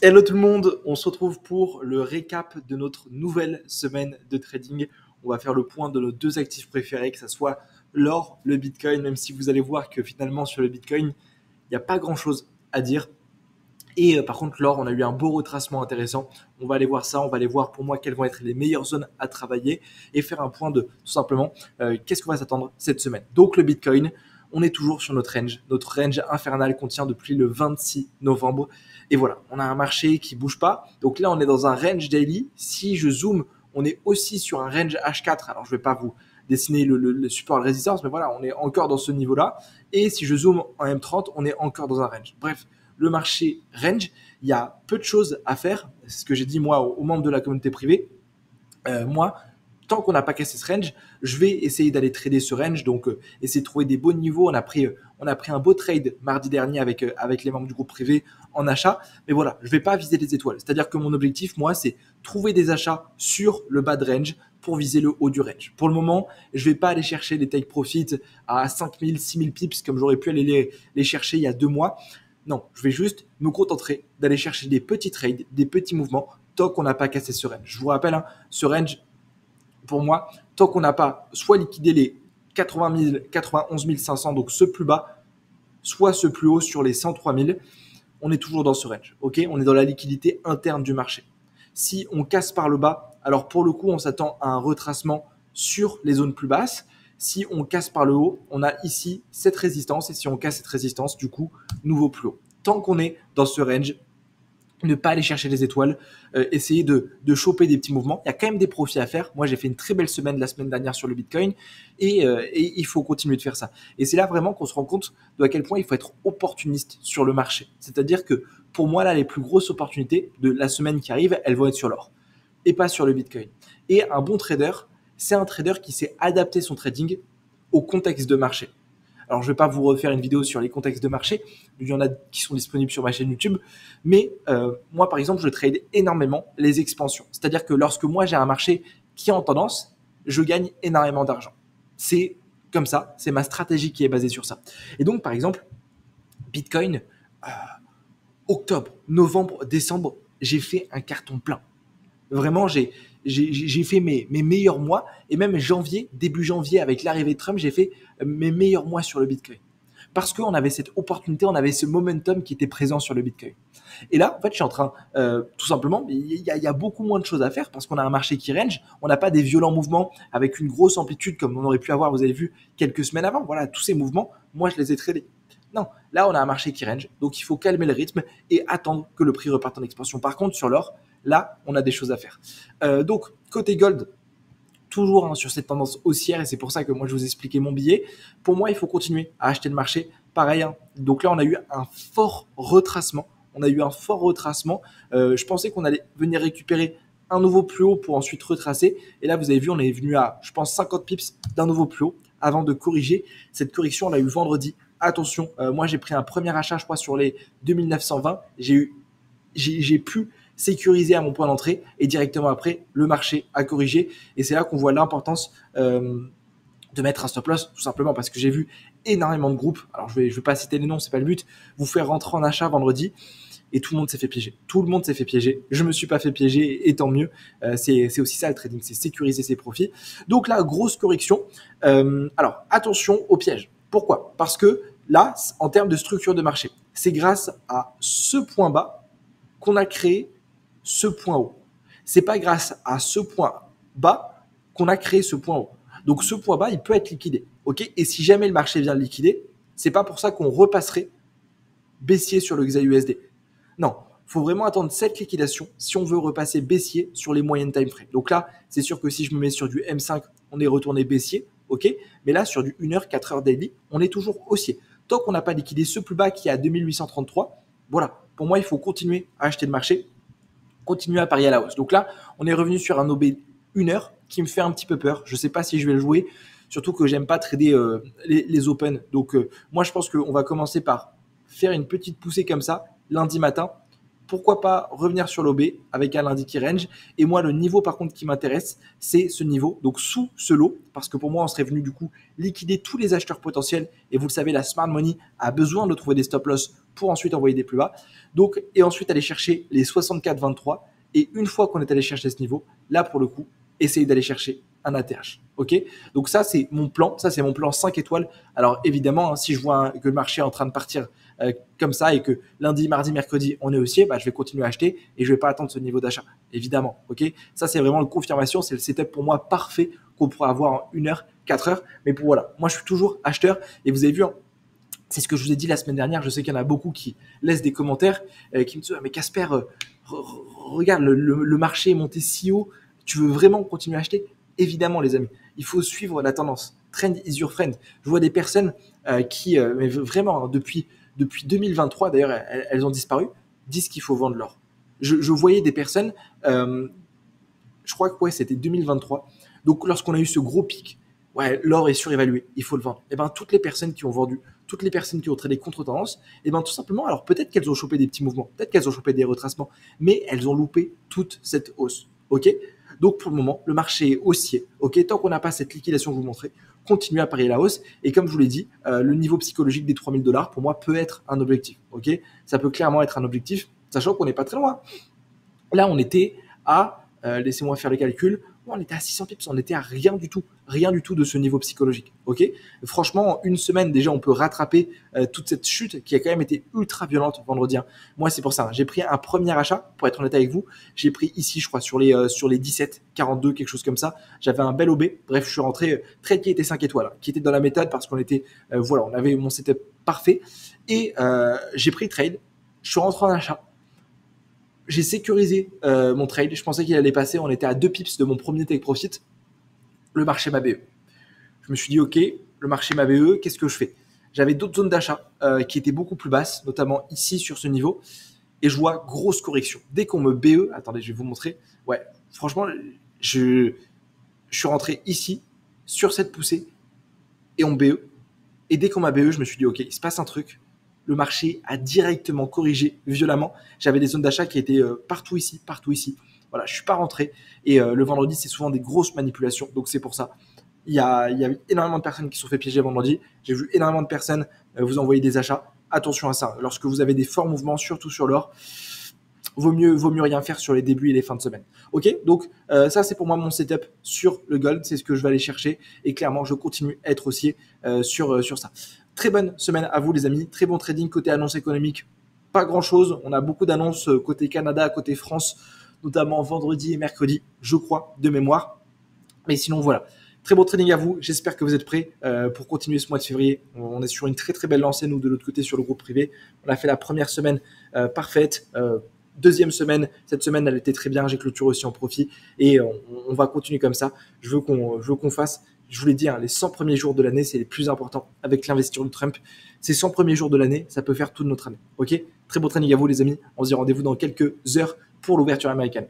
Hello tout le monde, on se retrouve pour le récap de notre nouvelle semaine de trading. On va faire le point de nos deux actifs préférés, que ce soit l'or, le Bitcoin, même si vous allez voir que finalement sur le Bitcoin, il n'y a pas grand-chose à dire. Et par contre, l'or, on a eu un beau retracement intéressant. On va aller voir ça, on va aller voir pour moi quelles vont être les meilleures zones à travailler et faire un point de tout simplement qu'est-ce qu'on va s'attendre cette semaine. Donc le Bitcoin, on est toujours sur notre range. Notre range infernal qu'on tient depuis le 26 novembre. Et voilà, on a un marché qui bouge pas. Donc là, on est dans un range daily. Si je zoome, on est aussi sur un range H4. Alors, je vais pas vous dessiner le support et le résistance, mais voilà, on est encore dans ce niveau-là. Et si je zoome en M30, on est encore dans un range. Bref, le marché range, il y a peu de choses à faire. C'est ce que j'ai dit moi aux membres de la communauté privée. Moi, tant qu'on n'a pas cassé ce range, je vais essayer d'aller trader ce range. Donc, essayer de trouver des bons niveaux. On a pris un beau trade mardi dernier avec les membres du groupe privé en achat. Mais voilà, je ne vais pas viser les étoiles. C'est-à-dire que mon objectif, moi, c'est trouver des achats sur le bas de range pour viser le haut du range. Pour le moment, je ne vais pas aller chercher les take profit à 5000, 6000 pips comme j'aurais pu aller les chercher il y a 2 mois. Non, je vais juste me contenter d'aller chercher des petits trades, des petits mouvements, tant qu'on n'a pas cassé ce range. Je vous rappelle, hein, ce range, pour moi, tant qu'on n'a pas soit liquidé les 80 000, 91 500, donc ce plus bas, soit ce plus haut sur les 103 000, on est toujours dans ce range. Okay, on est dans la liquidité interne du marché. Si on casse par le bas, alors pour le coup, on s'attend à un retracement sur les zones plus basses. Si on casse par le haut, on a ici cette résistance. Et si on casse cette résistance, du coup, nouveau plus haut. Tant qu'on est dans ce range, ne pas aller chercher les étoiles, essayer de choper des petits mouvements. Il y a quand même des profits à faire. Moi, j'ai fait une très belle semaine la semaine dernière sur le Bitcoin et il faut continuer de faire ça. Et c'est là vraiment qu'on se rend compte de à quel point il faut être opportuniste sur le marché. C'est-à-dire que pour moi, là, les plus grosses opportunités de la semaine qui arrive, elles vont être sur l'or et pas sur le Bitcoin. Et un bon trader, c'est un trader qui sait adapter son trading au contexte de marché. Alors, je ne vais pas vous refaire une vidéo sur les contextes de marché. Il y en a qui sont disponibles sur ma chaîne YouTube. Mais moi, par exemple, je trade énormément les expansions. C'est-à-dire que lorsque moi, j'ai un marché qui est en tendance, je gagne énormément d'argent. C'est comme ça. C'est ma stratégie qui est basée sur ça. Et donc, par exemple, Bitcoin, octobre, novembre, décembre, j'ai fait un carton plein. Vraiment, j'ai fait mes meilleurs mois. Et même janvier, début janvier, avec l'arrivée de Trump, j'ai fait mes meilleurs mois sur le Bitcoin. Parce qu'on avait cette opportunité, on avait ce momentum qui était présent sur le Bitcoin. Et là, en fait, je suis en train, tout simplement, il y a beaucoup moins de choses à faire parce qu'on a un marché qui range. On n'a pas des violents mouvements avec une grosse amplitude comme on aurait pu avoir, vous avez vu, quelques semaines avant. Voilà, tous ces mouvements, moi, je les ai tradés. Non, là, on a un marché qui range, donc il faut calmer le rythme et attendre que le prix reparte en expansion. Par contre, sur l'or, là, on a des choses à faire. Donc, côté gold, toujours sur cette tendance haussière et c'est pour ça que moi je vous expliquais mon billet. Pour moi, il faut continuer à acheter le marché. Pareil, hein. Donc là, on a eu un fort retracement. Je pensais qu'on allait venir récupérer un nouveau plus haut pour ensuite retracer. Et là, vous avez vu, on est venu à, je pense, 50 pips d'un nouveau plus haut avant de corriger. Cette correction, on l'a eu vendredi. Attention, moi j'ai pris un premier achat, je crois, sur les 2920. J'ai pu sécurisé à mon point d'entrée et directement après, le marché a corrigé. Et c'est là qu'on voit l'importance de mettre un stop loss, tout simplement parce que j'ai vu énormément de groupes, alors je vais pas citer les noms, c'est pas le but, vous faire rentrer en achat vendredi et tout le monde s'est fait piéger. Tout le monde s'est fait piéger. Je me suis pas fait piéger et tant mieux. C'est aussi ça le trading, c'est sécuriser ses profits. Donc là, grosse correction. Alors attention au piège. Pourquoi? Parce que là, en termes de structure de marché, c'est grâce à ce point bas qu'on a créé ce point haut. C'est pas grâce à ce point bas qu'on a créé ce point haut. Donc ce point bas, il peut être liquidé. Ok. Et si jamais le marché vient le liquider, c'est pas pour ça qu'on repasserait baissier sur le XAUSD. Non, il faut vraiment attendre cette liquidation si on veut repasser baissier sur les moyennes time frame. Donc là, c'est sûr que si je me mets sur du M5, on est retourné baissier, ok. Mais là, sur du 1h, 4h daily, on est toujours haussier. Tant qu'on n'a pas liquidé ce plus bas qui est à 2833, voilà. Pour moi, il faut continuer à acheter le marché, continuer à parier à la hausse. Donc là, on est revenu sur un OB 1h qui me fait un petit peu peur. Je ne sais pas si je vais le jouer, surtout que j'aime pas trader les open. Donc moi, je pense qu'on va commencer par faire une petite poussée comme ça lundi matin pourquoi pas revenir sur l'OB avec un lundi qui range. Et moi, le niveau par contre qui m'intéresse, c'est ce niveau, donc sous ce lot, parce que pour moi, on serait venu du coup liquider tous les acheteurs potentiels. Et vous le savez, la smart money a besoin de trouver des stop loss pour ensuite envoyer des plus bas. Donc, et ensuite aller chercher les 64,23. Et une fois qu'on est allé chercher ce niveau, là pour le coup, essayer d'aller chercher un ATH. Ok, donc ça c'est mon plan, ça c'est mon plan 5 étoiles. Alors évidemment, hein, si je vois que le marché est en train de partir comme ça et que lundi, mardi, mercredi on est haussier, bah, je vais continuer à acheter et je vais pas attendre ce niveau d'achat. Évidemment, ok. Ça c'est vraiment une confirmation, c'est le setup pour moi parfait qu'on pourra avoir en 1 heure, 4 heures. Mais pour voilà, moi je suis toujours acheteur et vous avez vu. Hein, c'est ce que je vous ai dit la semaine dernière. Je sais qu'il y en a beaucoup qui laissent des commentaires qui me disent mais Casper, regarde, le marché est monté si haut, tu veux vraiment continuer à acheter? Évidemment, les amis, il faut suivre la tendance. Trend is your friend. Je vois des personnes qui, mais vraiment, hein, depuis 2023, d'ailleurs, elles ont disparu, disent qu'il faut vendre l'or. Je voyais des personnes, je crois que ouais, c'était 2023. Donc, lorsqu'on a eu ce gros pic, ouais, l'or est surévalué, il faut le vendre. Et ben, toutes les personnes qui ont vendu, toutes les personnes qui ont tradé contre-tendance, et ben, tout simplement, alors peut-être qu'elles ont chopé des petits mouvements, peut-être qu'elles ont chopé des retracements, mais elles ont loupé toute cette hausse. Ok? Donc, pour le moment, le marché est haussier. Ok? Tant qu'on n'a pas cette liquidation que je vous montrais, continuez à parier la hausse. Et comme je vous l'ai dit, le niveau psychologique des $3000, pour moi, peut être un objectif. Ok? Ça peut clairement être un objectif, sachant qu'on n'est pas très loin. Là, on était à, laissez-moi faire les calculs, on était à 600 pips, on était à rien du tout de ce niveau psychologique. Ok, franchement, en une semaine déjà, on peut rattraper toute cette chute qui a quand même été ultra violente vendredi. Moi, c'est pour ça, j'ai pris un premier achat, pour être honnête avec vous. J'ai pris ici, je crois, sur les 17, 42, quelque chose comme ça. J'avais un bel OB. Bref, je suis rentré trade qui était 5 étoiles, qui était dans la méthode parce qu'on était, voilà, on avait mon setup parfait. Et j'ai pris trade. Je suis rentré en achat. J'ai sécurisé mon trade. Je pensais qu'il allait passer. On était à 2 pips de mon premier take profit. Le marché m'a BE. Je me suis dit, OK, le marché m'a BE, qu'est-ce que je fais? J'avais d'autres zones d'achat qui étaient beaucoup plus basses, notamment ici sur ce niveau. Et je vois grosse correction. Dès qu'on me BE, attendez, je vais vous montrer. Ouais, franchement, je suis rentré ici, sur cette poussée, et on BE. Et dès qu'on m'a BE, je me suis dit, OK, il se passe un truc. Le marché a directement corrigé violemment. J'avais des zones d'achat qui étaient partout ici, partout ici. Voilà, je suis pas rentré. Et le vendredi, c'est souvent des grosses manipulations. Donc c'est pour ça. Il y a énormément de personnes qui se sont fait piéger vendredi. J'ai vu énormément de personnes vous envoyer des achats. Attention à ça. Lorsque vous avez des forts mouvements, surtout sur l'or, vaut mieux rien faire sur les débuts et les fins de semaine. Ok, donc ça c'est pour moi mon setup sur le gold, c'est ce que je vais aller chercher et clairement je continue à être haussier sur ça. Très bonne semaine à vous les amis, très bon trading côté annonce économique, pas grand chose, on a beaucoup d'annonces côté Canada, côté France, notamment vendredi et mercredi, je crois, de mémoire. Mais sinon voilà, très bon trading à vous, j'espère que vous êtes prêts pour continuer ce mois de février. On est sur une très très belle lancée nous de l'autre côté sur le groupe privé, on a fait la première semaine parfaite. Deuxième semaine, cette semaine elle était très bien, j'ai clôturé aussi en profit et on va continuer comme ça. Je veux qu'on fasse, je vous l'ai dit, hein, les 100 premiers jours de l'année, c'est les plus importants avec l'investiture de Trump. Ces 100 premiers jours de l'année, ça peut faire toute notre année. Ok, très beau training à vous les amis, on se dit rendez-vous dans quelques heures pour l'ouverture américaine.